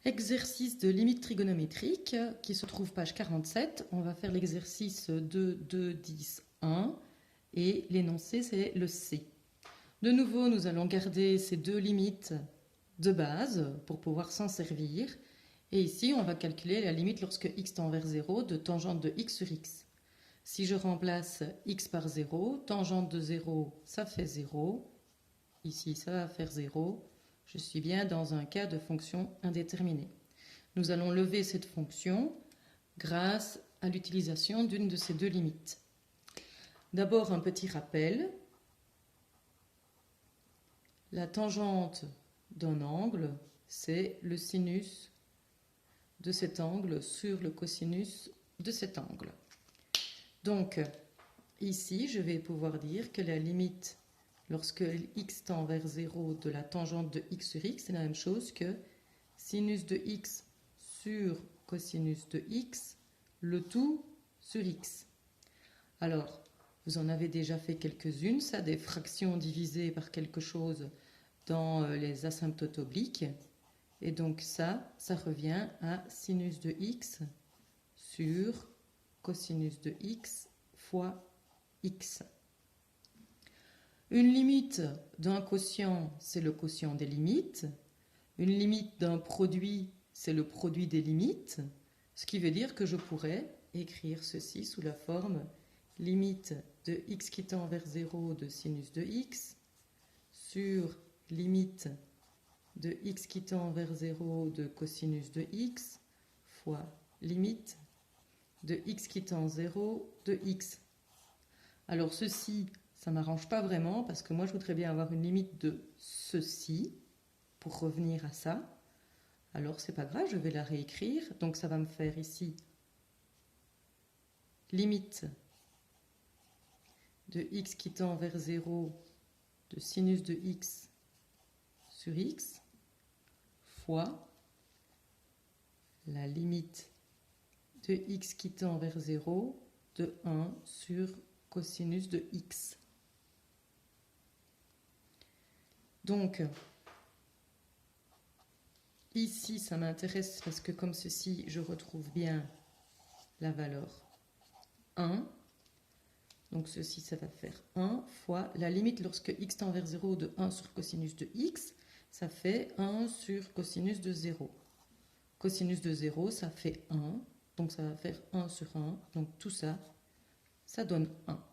Exercice de limite trigonométrique qui se trouve page 47. On va faire l'exercice 2, 2, 10, 1 et l'énoncé c'est le C. De nouveau, nous allons garder ces deux limites de base pour pouvoir s'en servir. Et ici, on va calculer la limite lorsque x tend vers 0 de tangente de x sur x. Si je remplace x par 0, tangente de 0, ça fait 0. Ici, ça va faire 0. Je suis bien dans un cas de fonction indéterminée. Nous allons lever cette fonction grâce à l'utilisation d'une de ces deux limites. D'abord, un petit rappel. La tangente d'un angle, c'est le sinus de cet angle sur le cosinus de cet angle. Donc, ici, je vais pouvoir dire que la limite, lorsque x tend vers 0 de la tangente de x sur x, c'est la même chose que sinus de x sur cosinus de x, le tout sur x. Alors, vous en avez déjà fait quelques-unes, ça, des fractions divisées par quelque chose dans les asymptotes obliques. Et donc ça revient à sinus de x sur cosinus de x fois x. Une limite d'un quotient, c'est le quotient des limites. Une limite d'un produit, c'est le produit des limites. Ce qui veut dire que je pourrais écrire ceci sous la forme limite de x qui tend vers 0 de sinus de x sur limite de x qui tend vers 0 de cosinus de x fois limite de x qui tend 0 de x. Alors ceci, ça ne m'arrange pas vraiment parce que moi je voudrais bien avoir une limite de ceci pour revenir à ça. Alors c'est pas grave, je vais la réécrire. Donc ça va me faire ici limite de x qui tend vers 0 de sinus de x sur x fois la limite de x qui tend vers 0 de 1 sur cosinus de x. Donc, ici, ça m'intéresse parce que comme ceci, je retrouve bien la valeur 1. Donc ceci, ça va faire 1 fois la limite lorsque x tend vers 0 de 1 sur cosinus de x, ça fait 1 sur cosinus de 0. Cosinus de 0, ça fait 1, donc ça va faire 1 sur 1, donc tout ça, ça donne 1.